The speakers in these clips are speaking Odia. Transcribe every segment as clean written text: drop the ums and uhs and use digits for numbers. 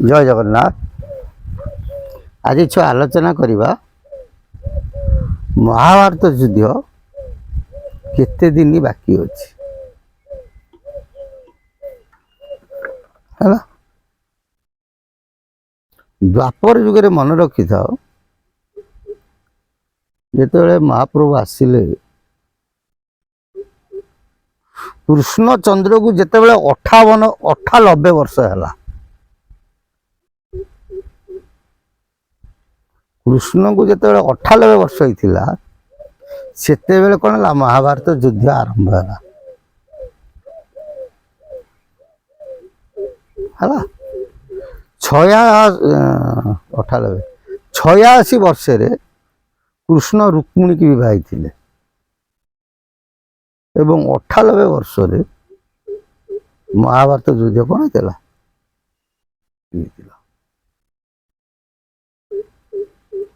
जय जगन्नाथ। आज छुआ आलोचना करवा महाभारत युद्ध केते दिन बाकी अच्छे है। द्वापर जुगे मन रखी था जिते महाप्रभु आसिले कृष्ण चंद्र को जिते 98 वर्ष है। कृष्ण को जिते 98 वर्ष होता से कौन है महाभारत युद्ध आरंभ है। 86 वर्ष कृष्ण रुक्मिणी की विवाह थे एवं 98 वर्ष महाभारत युद्ध कौन है।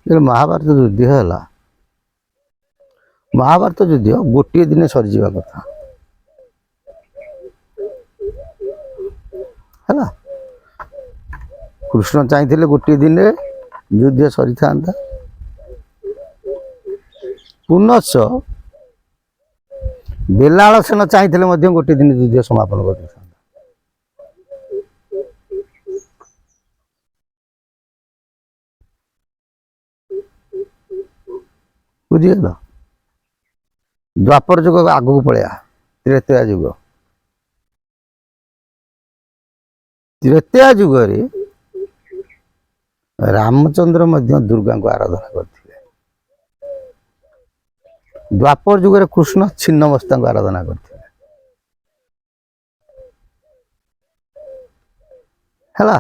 महाभारत युद्ध है महाभारत युद्ध गोटे दिन सरी कथा है। कृष्ण चाहिए गोटे दिन युद्ध सरी था पुनश्च बेलाल सेन चाहिए गोटे दिन युद्ध समापन कर बुझीगल। द्वापर जुग आग को पलैया त्रेतया जुग। त्रेतया जुग रामचंद्र दुर्गा को आराधना करते। द्वापर जुग कृष्ण छिन्नमस्ता को आराधना करते है।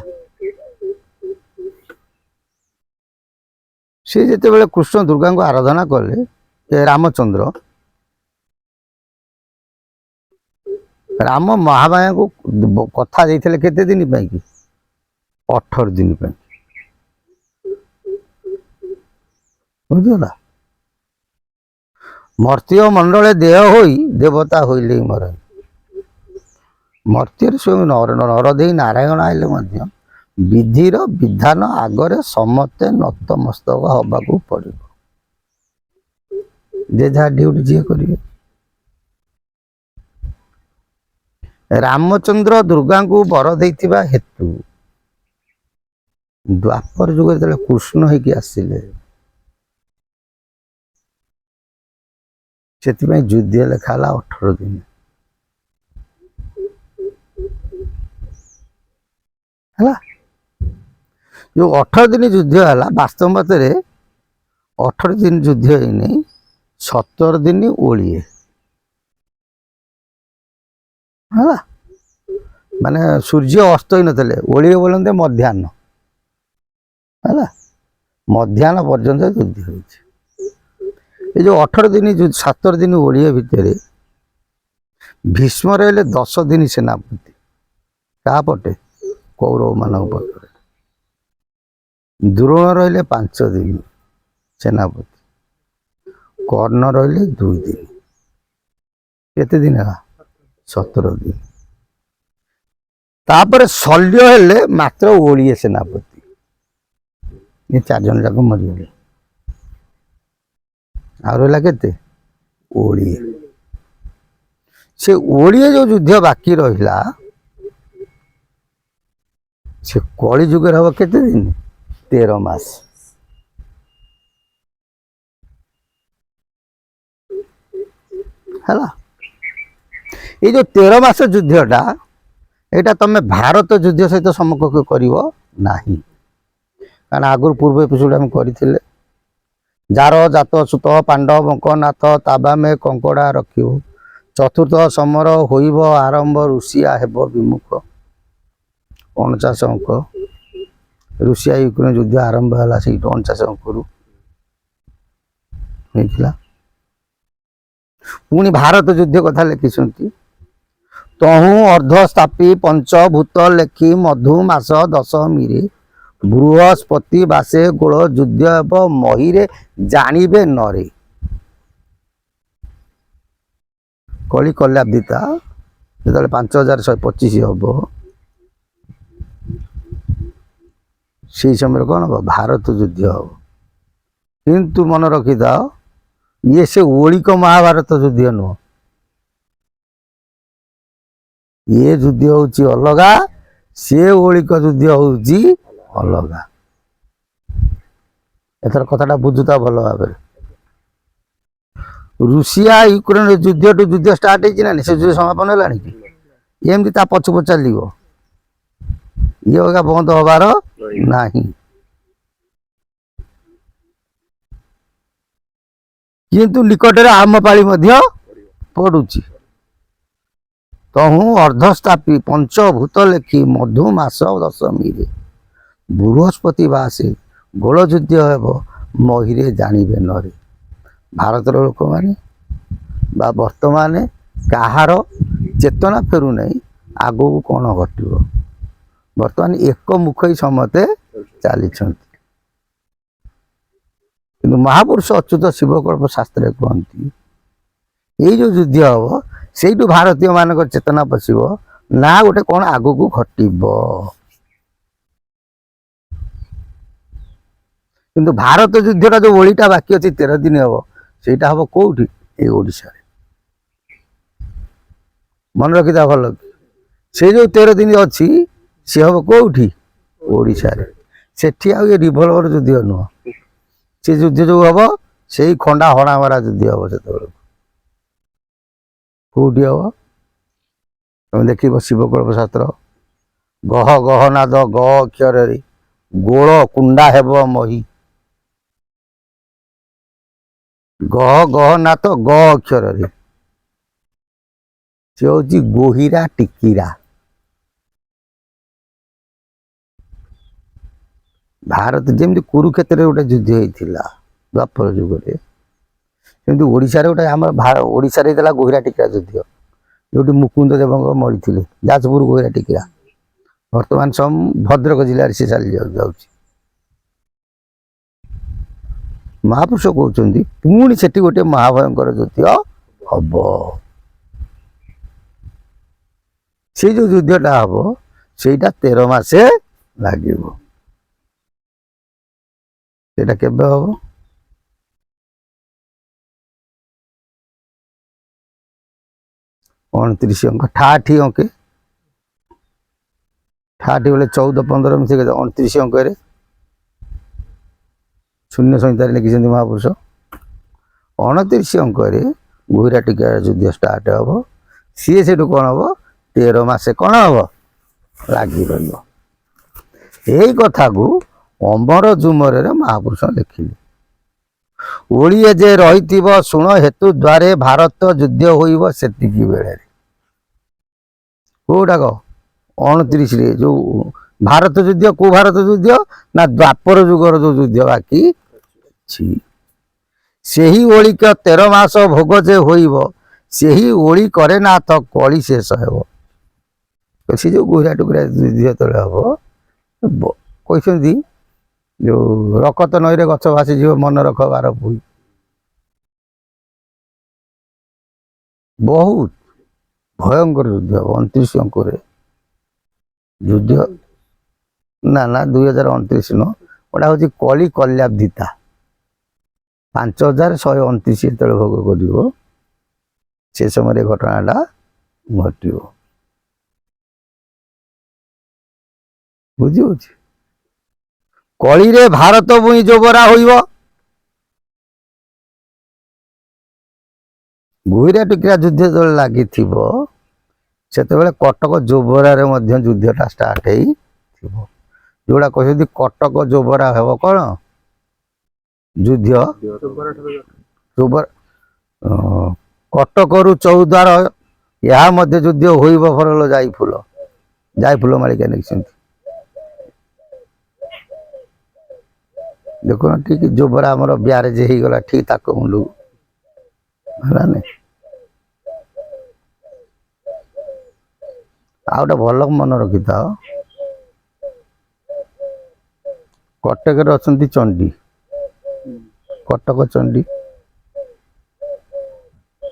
सी जिते बड़े कृष्ण दुर्गा को आराधना कले रामचंद्र राम महामाया को कथा देते केते दिन कि 18 दिन बुझला। मर्त्य मंडले देह होई देवता होइले मर मर्त्य स्वयं नरदेही नारायण आइले विधिर विधान आगरे समस्ते नतमस्तक हवाक पड़ो जे जहाँ ड्यूटी जी करेंगे। रामचंद्र दुर्गा को वर देइथिबा हेतु द्वापर जुग जो कृष्ण होइकी आसिले से युद्ध लिखा 18 दिन है। जो 18 दिन युद्ध है वास्तव मत 18 दिन युद्ध है 17 दिन ओलिए है। माने सूर्य अस्त ही नथिले ओलिए बोलते मध्याह्न है। मध्याह्न पर्यंत युद्ध होइछि। ये जो 18 दिन 17 दिन ओलिए भितर भीष्म रहे 10 दिन सेनापति क्या पटे कौरव मान पटे। द्रोण रहिले 5 दिन सेनापति कर्ण रहिले 2 दिन केते दिन है 17 दिन। तापर शल्य हेले मात्र ओलिए सेनापति ये 4 जन जाक मरीगले आ रहा केते ओलिए। से ओलिए जो युद्ध बाकी रहा से कली जुगे हम केते दिन 13 मास है। ये जो 13 मास युद्धटा यहाँ तुम भारत युद्ध सहित समकक्ष कर कारण आगुरी पूर्व एपिसोड आम करते जार जात सुत पांडव बंकनाथ ताबामे कंकड़ा रखियो चतुर्थ समर होइब आरंभ रुषिया हेब विमुख 49 अंक रुषिया यूक्रेन युद्ध आरंभ है से 49 अंक पुणी भारत युद्ध कथा लिखिं तहु अर्धस्थापी पंचभूत लेखी मधु मास दशमी बृहस्पति बासे गोल युद्ध एवं महीरे जानिबे नरे कली कल्याब्दिता जो 5125 हम সেই ସମୟରେ କ'ଣ ହେବ ଭାରତ ଯୁଦ୍ଧ ହେବ। କିନ୍ତୁ ମନେ ରଖିଥାଅ ଇଏ ସେ ଔଳିକ ମହାଭାରତ ଯୁଦ୍ଧ ନୁହଁ। ଇଏ ଯୁଦ୍ଧ ହେଉଛି ଅଲଗା, ସେ ଔଳିକ ଯୁଦ୍ଧ ହେଉଛି ଅଲଗା। ଏଥର କଥାଟା ବୁଝୁଥା ଭଲ ଭାବରେ। ରୁଷିଆ ୟୁକ୍ରେନ ଯୁଦ୍ଧଠୁ ଯୁଦ୍ଧ ଷ୍ଟାର୍ଟ ହେଇଛି ନା ସେ ଯୁଦ୍ଧ ସମାପନ ହେଲାଣି କି? ଏମିତି ତା ପଛକୁ ଚାଲିବ, ଇଏ ଅଲଗା ବନ୍ଦ ହବାର ନାହିଁ। କିନ୍ତୁ ନିକଟରେ ଆମ ପାଳି ମଧ୍ୟ ପଡୁଛି। ତହୁଁ ଅର୍ଦ୍ଧସ୍ଥାପି ପଞ୍ଚଭୂତ ଲେଖି ମଧୁ ମାସ ଦଶମୀରେ ବୃହସ୍ପତି ବାସେ ଗୋଳ ଯୁଦ୍ଧ ହେବ ମହିରେ ଜାଣିବେ ନରେ। ଭାରତର ଲୋକମାନେ ବା ବର୍ତ୍ତମାନ କାହାର ଚେତନା ଫେରୁନାହିଁ ଆଗକୁ କ'ଣ ଘଟିବ। ବର୍ତ୍ତମାନ ଏକମୁଖୀ ସମସ୍ତେ ଚାଲିଛନ୍ତି। କିନ୍ତୁ ମହାପୁରୁଷ ଅଚ୍ୟୁତ ଶିବକଳ୍ପ ଶାସ୍ତ୍ରରେ କୁହନ୍ତି ଏଇ ଯେଉଁ ଯୁଦ୍ଧ ହେବ ସେଇଠୁ ଭାରତୀୟ ମାନଙ୍କର ଚେତନା ପଶିବ ନା ଗୋଟେ କ'ଣ ଆଗକୁ ଘଟିବ। କିନ୍ତୁ ଭାରତ ଯୁଦ୍ଧଟା ଯେଉଁ ଓଳିଟା ବାକି ଅଛି 13 ଦିନ ହେବ ସେଇଟା ହେବ କୋଉଠି? ଏଇ ଓଡ଼ିଶାରେ। ମନେ ରଖିଥା ଭଲ କି ସେ ଯେଉଁ 13 ଦିନ ଅଛି ସେ ହେବ କୋଉଠି? ଓଡ଼ିଶାରେ। ସେଠି ଆଉ ଏ ରିଭଲଭର ଯୁଦ୍ଧ ନୁହଁ। ସେ ଯୁଦ୍ଧ ଯେଉଁ ହେବ ସେଇ ଖଣ୍ଡା ହଣା ମରା ଯୁଦ୍ଧ ହେବ। ସେତେବେଳକୁ କୋଉଠି ହେବ? ତମେ ଦେଖିବ ଶିବକଳ୍ପ ଶାସ୍ତ୍ର ଗହ ଗହନାଦ ଗ ଅକ୍ଷରରେ ଗୋଳ କୁଣ୍ଡା ହେବ ମହି। ଗହ ଗହନାଥ ଗ ଅକ୍ଷରରେ ସେ ହେଉଛି ଗୋହିରା ଟିକିରା। ଭାରତ ଯେମିତି କୁରୁକ୍ଷେତ୍ରରେ ଗୋଟେ ଯୁଦ୍ଧ ହେଇଥିଲା ଦ୍ୱାପର ଯୁଗରେ, ସେମିତି ଓଡ଼ିଶାରେ ଗୋଟେ ଆମର ଓଡ଼ିଶାରେ ହେଇଥିଲା ଗୋହିରା ଟିକିରା ଯୁଦ୍ଧ, ଯେଉଁଠି ମୁକୁନ୍ଦ ଦେବଙ୍କ ମରିଥିଲେ। ଯାଜପୁର ଗୋହିରା ଟିକିରା ବର୍ତ୍ତମାନ ଭଦ୍ରକ ଜିଲ୍ଲାରେ ସେ ଚାଲି ଯାଉଛି। ମହାପୁରୁଷ କହୁଛନ୍ତି ପୁଣି ସେଠି ଗୋଟେ ମହାଭୟଙ୍କର ଯୁଦ୍ଧ ହବ। ସେ ଯେଉଁ ଯୁଦ୍ଧଟା ହବ ସେଇଟା 13 ମାସେ ଲାଗିବ। ସେଇଟା କେବେ ହବ? ଅଣତିରିଶ ଅଙ୍କ ଠାଠି ଅଙ୍କେ ଠାଠି ବେଳେ 14 15 ମିଶେଇ 29 ଅଙ୍କରେ ଶୂନ୍ୟ ସଂହିତାରେ ଲେଖିଛନ୍ତି ମହାପୁରୁଷ। 29 ଅଙ୍କରେ ଗୋହିରା ଟିକିରା ଯୁଦ୍ଧ ଷ୍ଟାର୍ଟ ହବ। ସିଏ ସେଠୁ କ'ଣ ହବ 13 ମାସେ କ'ଣ ହବ ଲାଗି ରହିବ। ଏଇ କଥାକୁ ଅମର ଜୁମରରେ ମହାପୁରୁଷ ଲେଖିଲେ। ଓଳିଏ ଯେ ରହିଥିବ ଶୁଣ ହେତୁ ଦ୍ୱାରେ ଭାରତ ଯୁଦ୍ଧ ହୋଇବ ସେତିକି ବେଳରେ। କୋଉଟାକ 29ରେ ଯେଉଁ ଭାରତ ଯୁଦ୍ଧ, କୋଉ ଭାରତ ଯୁଦ୍ଧ ନା ଦ୍ୱାପର ଯୁଗର ଯେଉଁ ଯୁଦ୍ଧ ବାକି ଅଛି। ସେହି ଓଳିକ 13 ମାସ ଭୋଗ ଯେ ହୋଇବ ସେହି ଓଳି କରେ ନାଥ କଳି ଶେଷ ହେବ। ସେ ଯେଉଁ ଗୋହିରା ଟୁକୁରା ଯୁଦ୍ଧ ଯେତେବେଳେ ହବ କହିଛନ୍ତି ଯେଉଁ ରକତ ନଈରେ ଗଛ ଭାସିଯିବ ମନେ ରଖ ବାର ଭୁଇ। ବହୁତ ଭୟଙ୍କର ଯୁଦ୍ଧ ହବ। 29 ଅଙ୍କରେ ଯୁଦ୍ଧ ନା 2029 ନୁହଁ, ওটা ହେଉଛି କଳି କଲ୍ୟାବ୍ଧିତା। 5129 ଯେତେବେଳେ ଭୋଗ କରିବ ସେ ସମୟରେ ଘଟଣାଟା ଘଟିବ। ବୁଝି ହଉଛି? କଳିରେ ଭାରତ ଭୂଇଁ ଜୋବରା ହୋଇବ। ଗୋହିରା ଟିକିରା ଯୁଦ୍ଧ ଯେତେବେଳେ ଲାଗିଥିବ ସେତେବେଳେ କଟକ ଜୋବରାରେ ମଧ୍ୟ ଯୁଦ୍ଧଟା ଷ୍ଟାର୍ଟ ହେଇଥିବ। ଯୋଉଟା କହିଛନ୍ତି କଟକ ଜୋବରା ହେବ କ'ଣ ଯୁଦ୍ଧ? କଟକରୁ ଚୌଦ୍ୱାର ଏହା ମଧ୍ୟ ଯୁଦ୍ଧ ହୋଇବ ଫରଲ ଯାଇ ଫୁଲ। ଯାଇ ଫୁଲ ମାଳିକା ନେଇଛନ୍ତି। ଦେଖୁନ ଠିକ ଜୋବରା ଆମର ବ୍ୟାରେଜ ହେଇଗଲା ଠିକ ତାକ ମୁଣ୍ଡକୁ ହେଲାନି। ଆଉ ଗୋଟେ ଭଲ ମନେ ରଖିଥାଅ କଟକରେ ଅଛନ୍ତି ଚଣ୍ଡୀ, କଟକ ଚଣ୍ଡୀ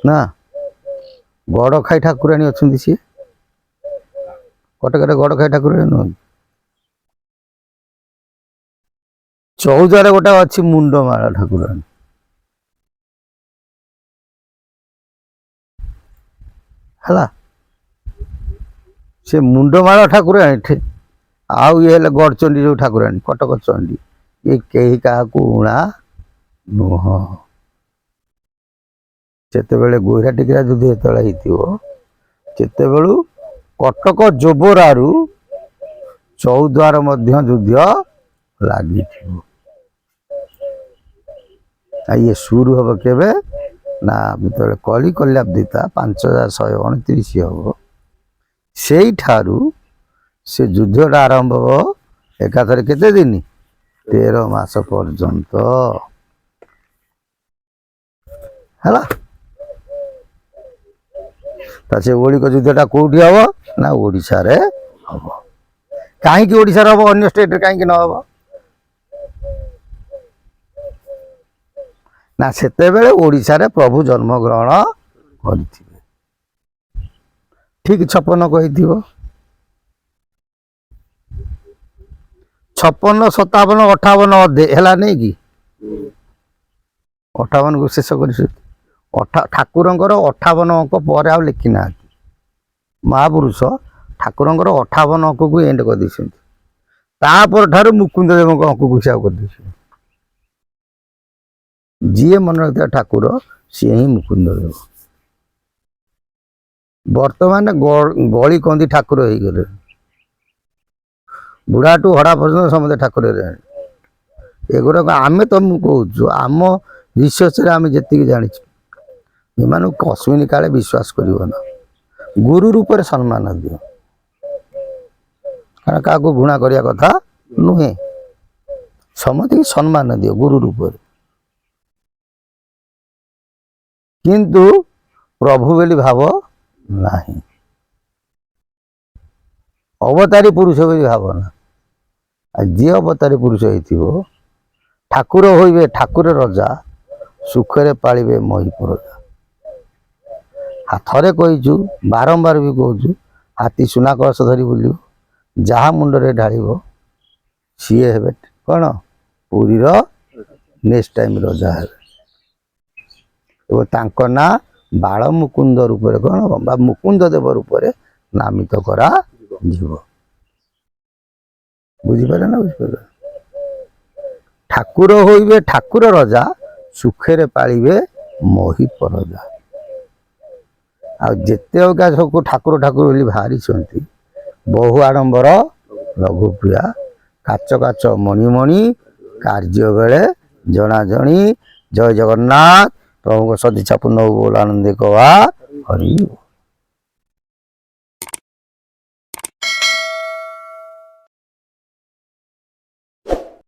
ନା ଗଡ଼ଖାଇ ଠାକୁରାଣୀ ଅଛନ୍ତି। ସିଏ କଟକରେ ଗଡ଼ଖାଇ ଠାକୁରାଣୀ ନୁହଁ। ଚଉଦରେ ଗୋଟେ ଅଛି ମୁଣ୍ଡମାଳ ଠାକୁରାଣୀ। ହେଲା, ସେ ମୁଣ୍ଡମାଳ ଠାକୁରାଣୀ ଆଉ ଇଏ ହେଲେ ଗଡ଼ଚଣ୍ଡୀ ଯୋଉ ଠାକୁରାଣୀ କଟକ ଚଣ୍ଡୀ, ଇଏ କେହି କାହାକୁ ଊଣା ନୁହଁ। ଯେତେବେଳେ ଗୋଇରା ଟିକିରା ଯୁଦ୍ଧ ଯେତେବେଳେ ହେଇଥିବ, ସେତେବେଳୁ କଟକ ଜୋବରାରୁ ଚୌଦ୍ୱାର ମଧ୍ୟ ଯୁଦ୍ଧ ଲାଗିଥିବ। ଇଏ ସୁରୁ ହବ କେବେ ନା ଯେତେବେଳେ କଳି କଲ୍ୟାବଧିତା 5129 ହବ, ସେଇଠାରୁ ସେ ଯୁଦ୍ଧଟା ଆରମ୍ଭ ହବ ଏକାଥରେ କେତେ ଦିନ? 13 ମାସ ପର୍ଯ୍ୟନ୍ତ। ହେଲା, ତା ସେ ଓଳିକ ଯୁଦ୍ଧଟା କୋଉଠି ହବ ନା ଓଡ଼ିଶାରେ ହବ। କାହିଁକି ଓଡ଼ିଶାରେ ହବ, ଅନ୍ୟ ଷ୍ଟେଟରେ କାହିଁକି ନ ହବ? ନା ସେତେବେଳେ ଓଡ଼ିଶାରେ ପ୍ରଭୁ ଜନ୍ମଗ୍ରହଣ କରିଥିବେ, ଠିକ 56 କହିଥିବ। 56, 57, 58 ଅଧେ ହେଲା ନାଇଁ କି? 58କୁ ଶେଷ କରିଛୁ। ଠାକୁରଙ୍କର 58 ଅଙ୍କ ପରେ ଆଉ ଲେଖି ନାହାନ୍ତି। ମହାପୁରୁଷ ଠାକୁରଙ୍କର 58 ଅଙ୍କକୁ ଏଣ୍ଡ କରିଦେଇଛନ୍ତି। ତାପର ଠାରୁ ମୁକୁନ୍ଦ ଦେବଙ୍କ ଅଙ୍କକୁ ହିସାବ କରିଦେଇଛନ୍ତି। ଯିଏ ମନେ ରଖିଥିବା ଠାକୁର ସିଏ ହିଁ ମୁକୁନ୍ଦ ଦେବ। ବର୍ତ୍ତମାନ ଗଳି କନ୍ଦି ଠାକୁର ହେଇଗଲେ, ବୁଢ଼ାଠୁ ହଡ଼ା ପର୍ଯ୍ୟନ୍ତ ସମସ୍ତେ ଠାକୁର ହେଲେଣି। ଏଗୁଡ଼ାକ ଆମେ ତମକୁ କହୁଛୁ, ଆମ ରିସର୍ଚ୍ଚରେ ଆମେ ଯେତିକି ଜାଣିଛୁ। ଏମାନଙ୍କୁ କସ୍ମିନି କାଳେ ବିଶ୍ୱାସ କରିବ ନା। ଗୁରୁ ରୂପରେ ସମ୍ମାନ ଦିଅ, କାରଣ କାହାକୁ ଘୃଣା କରିବା କଥା ନୁହେଁ। ସମସ୍ତଙ୍କୁ ସମ୍ମାନ ଦିଅ ଗୁରୁ ରୂପରେ, କିନ୍ତୁ ପ୍ରଭୁ ବୋଲି ଭାବ ନାହିଁ। ଅବତାରୀ ପୁରୁଷ ବୋଲି ଭାବନା। ଯିଏ ଅବତାରୀ ପୁରୁଷ ହେଇଥିବ, ଠାକୁର ହୋଇବେ ଠାକୁର ରଜା, ସୁଖରେ ପାଳିବେ ମହି ପ୍ରଜା। ଥରେ କହିଛୁ, ବାରମ୍ବାର ବି କହୁଛୁ, ହାତୀ ସୁନା କଳସ ଧରି ବୁଲିବ, ଯାହା ମୁଣ୍ଡରେ ଢାଳିବ ସିଏ ହେବେ କ'ଣ ପୁରୀର ନେକ୍ସଟ ଟାଇମ ରଜା ହେବେ। ଏବଂ ତାଙ୍କ ନାଁ ବାଳ ମୁକୁନ୍ଦ ରୂପରେ କ'ଣ ବା ମୁକୁନ୍ଦ ଦେବ ରୂପରେ ନାମିତ କରାଯିବ। ବୁଝିପାରିଲେ ନା ବୁଝିପାରିଲେ? ଠାକୁର ହୋଇବେ ଠାକୁର ରଜା, ସୁଖରେ ପାଳିବେ ମହି ପ୍ରଜା। ଆଉ ଯେତେ ସବୁ ଠାକୁର ଠାକୁର ବୋଲି ବାହାରିଛନ୍ତି, ବହୁ ଆଡ଼ମ୍ବର ଲଘୁପ୍ରିୟା, କାଚ କାଚ ମଣିମଣି, କାର୍ଯ୍ୟ ବେଳେ ଜଣାଜଣି। ଜୟ ଜଗନ୍ନାଥ। ପ୍ରଭୁଙ୍କ ସଦିଚ୍ଛା ପୂର୍ଣ୍ଣ ବୋଲ ଆନନ୍ଦେ କବା ହରି।